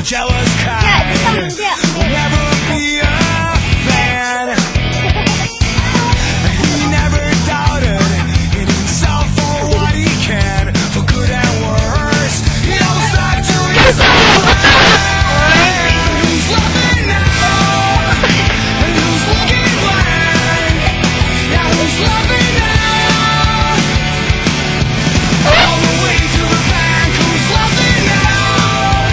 jealous kind will never be a fan. He never doubted in himself for what he can, for good and worse. He don't stop to his own life. Who's loving now? And who's looking blank? Yeah, who's loving now? All the way to the bank. Who's loving now?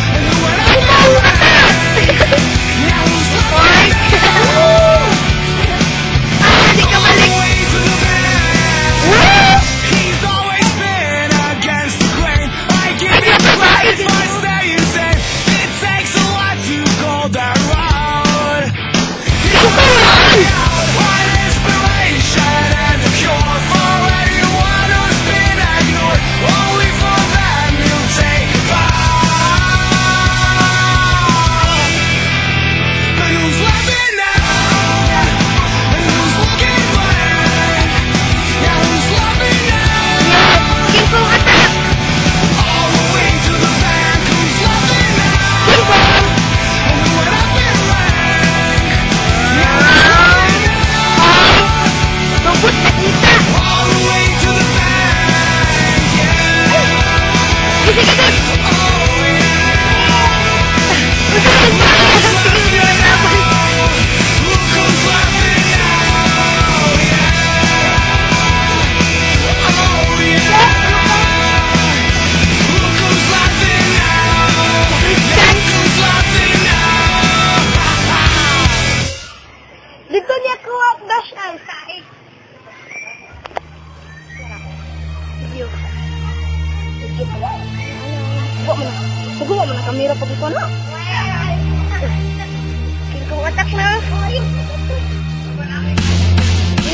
And who went up and ran? Yeah, who's loving now? All the way to the bank. He's always been against the grain. I give him credit for staying safe. It takes a lot to go that route. He's looking out on inspiration and the cure for anyone who's been ignored. Only for them he'll take part. But who's laughing now? And who's looking blank? Yeah, who's laughing now? All the way to the bank. Who's laughing now? And who went up in rank? Yeah, who's laughing now? All the way to the bank. Yeah. Oh yeah. Look who's laughing now. Yeah. Oh yeah. Look who's laughing now. Look who's laughing now. Dito niya kuha dash ay saik. Video. Buka mo na kamera pag ito na. Kikuwatak na.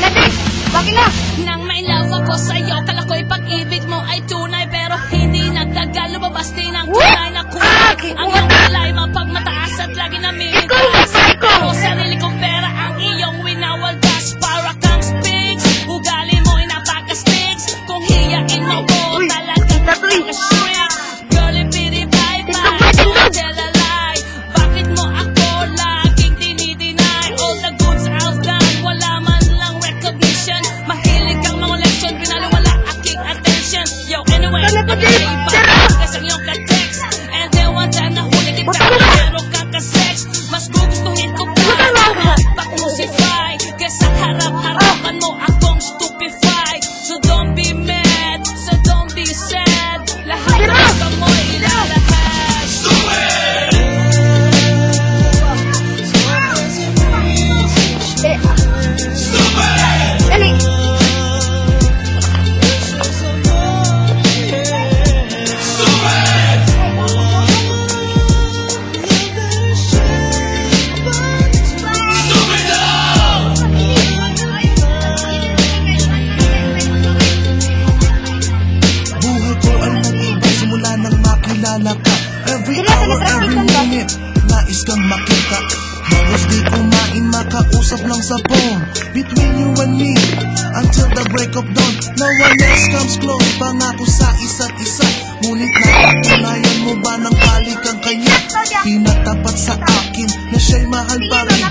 Natin, bakit na? Nang may love ako sa'yo, kala ko'y pag-ibig mo ay tunay, pero hindi nagtagal, lumabas din ang tunay na kulay. Ang iyong kulay, mapagmataas at lagi namimitas. Pero sarili kong pera ang iyong winawaldas. Para kang spigs, ugali mo ay napaka-sticks. Kung hiyain mo ko, talagang napaka-shrink. Girl, ipinipay-pay, don't tell a lie. Bakit mo ako laging dinideny? All the goods I've done, wala man lang recognition. Mahilig kang mga leksyon, pinaliwala aking attention. Yo, anyway, nakalipas kasi ang iyong ka-text. And then one time nahuli kita, meron kang ka-sex. Mas gugustuhin ko pa, pag-musify. Kesa harap-harapan mo akong stupefy. So don't be mad, so don't be sad. Lahat ng gusto mo ilalahad. Dali. Buhay ko ay nag-iba simula nang makilala ka. Every hour, every minute, nais kang makita. Halos di kumain, makausap lang sa phone. Between you and me, until the break of dawn. No one else comes close, pangako sa isa't isa. Ngunit nakatunayan mo ba ng kalikang kanya? Pinatapat sa akin na siya'y mahal pa rin.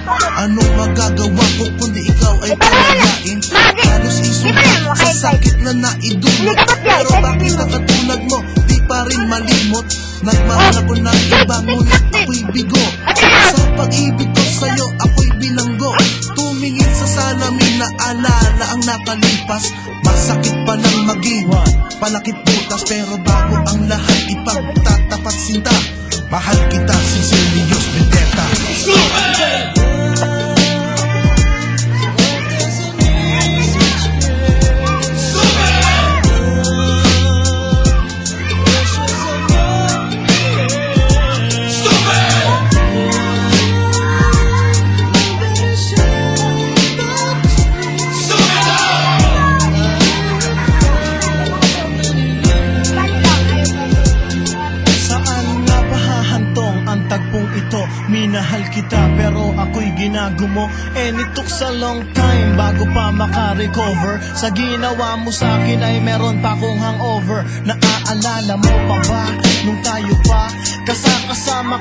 Anong magagawa ko kundi ikaw ay palayain? Halos isulat sa sakit na naidulot. Pero bakit na katulad mo, di pa rin malimot? Nagmahal ako ng iba, ngunit ako'y bigo. Sa pag-ibig ko sa'yo, ako'y bilanggo. Tumingin sa salamin na alala ang nakalipas. Masakit pa lang maging palakit butas, pero bago ang lahat ipagtatapat sinta. Mahal kita, sincerely, Diyos Vendetta. Minahal kita pero ako'y ginagumo. And it took a long time bago pa maka-recover. Sa ginawa mo sa akin ay meron pa akong hangover. Naaalala mo pa ba nung tayo pa kasama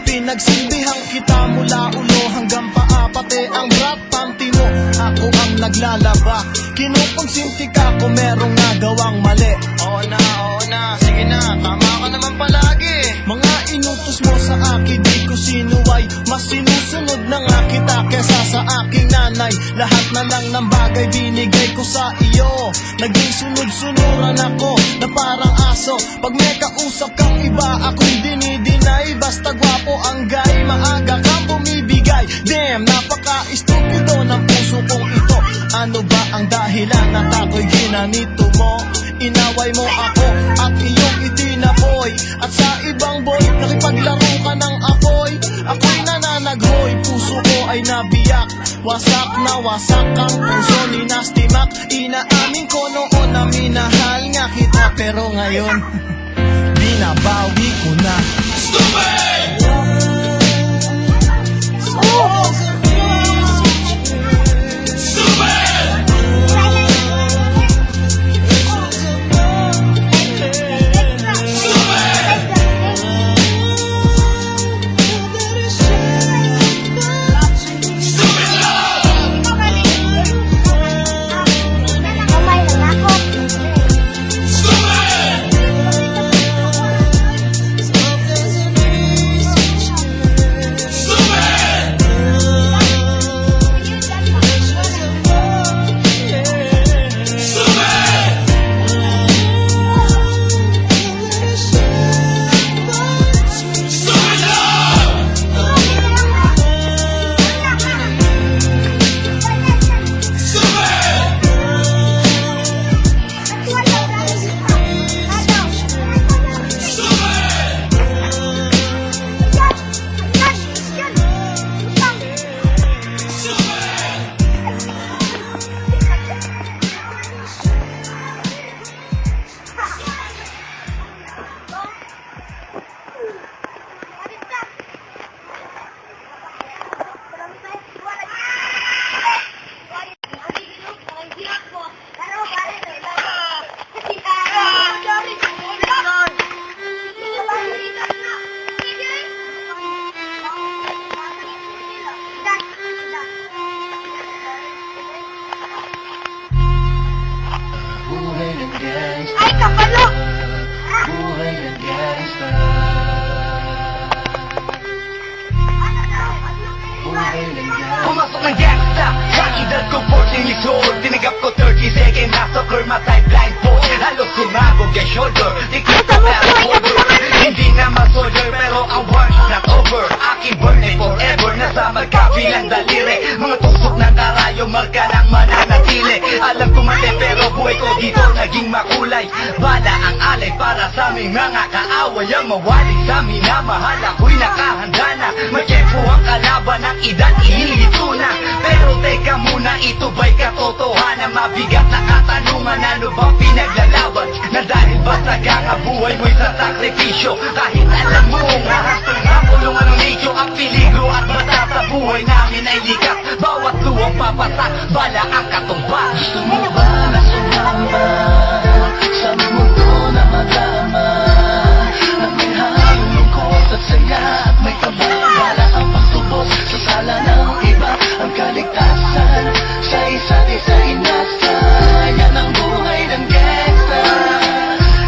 Pinagsilbihang kita mula ulo hanggang paa, pati ang brat panty mo, ako ang naglalaba. Kinukonsinti ka kung merong nagawang mali. Oo na, sige na, tama ka naman palagi. Mga inutos mo sa akin, di ko sinuway, mas sinusunod na nga kita kesa sa aking nanay. Lahat na lang ng bagay binigay ko sa iyo, naging sunod-sunuran ako na parang aso. Pag may kausap kang iba, ako'y dinidinay. Basta gwapo ang guy, maaga kang bumibigay. Damn, napaka-estupido ng puso kong ito. Ano ba ang dahilan at ako'y ginanito mo? Inaway mo ako at iyong itinaboy, at sa ibang boy nakipaglaro ka ng apoy. Ako'y nananaghoy, puso ko ay nabiyak. Wasak na wasak ang puso ni Nasty Mac. Inaamin ko noon na minahal nga kita, pero ngayon binabawi ko na. Ay, kapalo! Buhay ng gangsta. Buhay ng gangsta. Pumasok ng gangsta, sa edad ko 14 years old. Tinanggap ko 30 seconds na soccer, matay blindfold. Halos sumabog yung shoulder, di ko pa over. Hindi na ma-soldier, pero ang war's not over. Aking burning forever, nasa magkabilang daliri. Mga tusok ng karayo, marka ng mananatili. Alam ko mali, pero buhay ko dito naging makulay. Bala ang alay para sa aming mga kaaway. Ang mawali sa amin na mahal, ako'y nakahanda na. May tempo ang kalaban ng edad, ihilito na. Pero teka muna, ito ba'y katotohanan? Mabigat na katanungan, ano bang pinaglalaban? Na dahil ba sagang ang buhay mo'y sa sakripisyo? Kahit alam mo, ngahastong ang kulungan ng nicho. Ang peligro at bata sa buhay namin ay likas. Bawat luwang papasak, bala ang katumba. Gusto mo ba na sumama sa mundo na madama, na may halong lungkot at saya, at may kababala ang pagtubos sa sala ng iba? Ang kaligtasan sa isa't isa inasa. Yan ang buhay ng gangsta.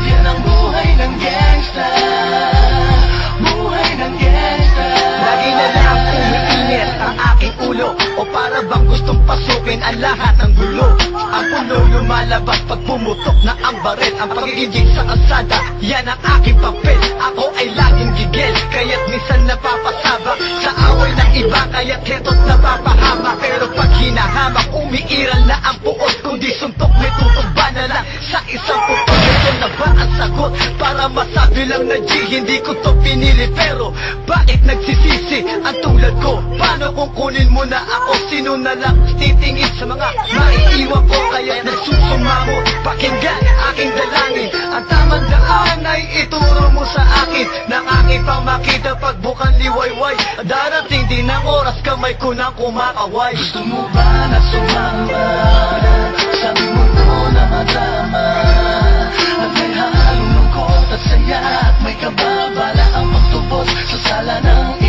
Yan ang buhay ng gangsta. Buhay ng gangsta. Lagi na lang umiinit ang aking ulo, o para bang gustong pasukin ang lahat ng gulo. Ang puno lumalabas pag pumutok na ang baril. Ang pagiging sa kalsada, yan ang aking papel. Ako ay laging gigil, kaya't minsan napapasabak sa away ng iba, kaya't heto't napapahama. Pero pag hinahamak, umiiral na ang puot. Kundi suntok, may tutugba na lang sa isang puto. Ito na ba ang sagot? Para masabi lang na G, hindi ko to pinili. Pero bakit nagsisisi ang tulad ko? Paano kung kunin mo na ako? Sino na lang titingin sa mga maiiwan ko? Kaya nagsusumamo, pakinggan aking dalangin. Ang tamang daan ay ituro mo sa akin. Nang aking pang makita pagbukan liwayway. Darating din ang oras, kamay ko nang kumakaway. Gusto mo ba na sumama sa mundo na madama, na may halong lungkot at saya, at may kababala ang pagtubos sa sala ng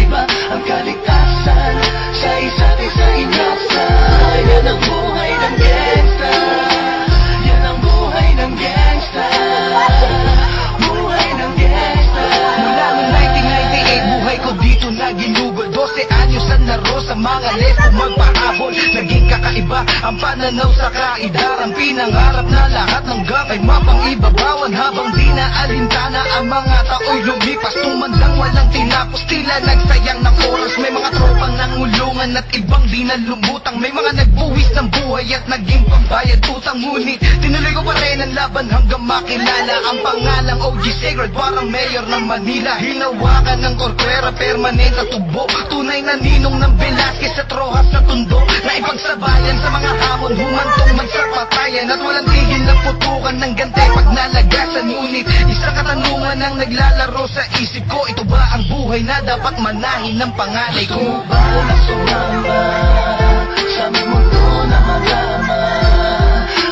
sa mga leso magpahabol. Naging kakaiba ang pananaw sa kaidaran. Pinangarap na lahat ng gakay mapangibabawan. Habang di na alintana ang mga tao'y lumipas. Tumandang walang tinapos, tila nagsayang ng oras. May mga tropang nangulungan at ibang di na lumutang. May mga nagbuwis ng buhay at naging pambayad utang. Ngunit tinuloy ko pa rin ang laban hanggang makilala ang pangalang OG Sacred, parang mayor ng Manila. Hinawakan ng korkwera, permanent at tubo. Tunay na ninong ng Velasquez at Rojas sa tundo. Na ipagsabayan sa mga hamon, humantong man sa patayan. At walang tigil na putukan ng gante pag nalagasan. Ngunit isang katanungan ang naglalaro sa isip ko. Ito ba ang buhay na dapat manahin ng panganay ko? Gusto ba na sumama sa mundo na magama?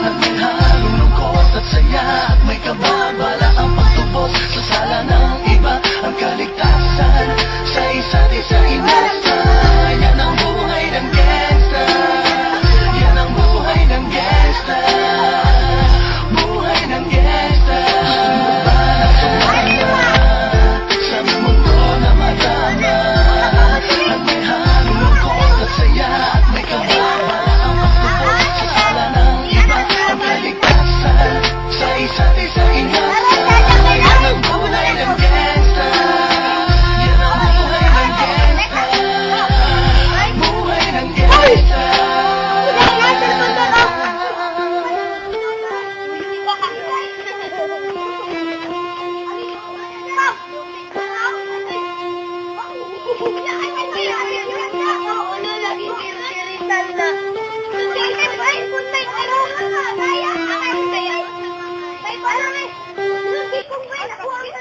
At may halong lungkot at saya at may kababala ang pagtubos sa sala ng iba. Ang kaligtasan sa isa't isa inasta. Yan ang buhay ng gangsta. Yan ang buhay ng gangsta. Buhay ng gangsta. Gusto ba na sumama sa mundo na magama? At may halong lungkot at saya at may kababala ang pagtubos sa sala ng iba. Ang kaligtasan sa isa't isa inasta. Yan ang buhay ng gangsta. Yan ang buhay ng gangsta. Buhay ng gangsta. Ay,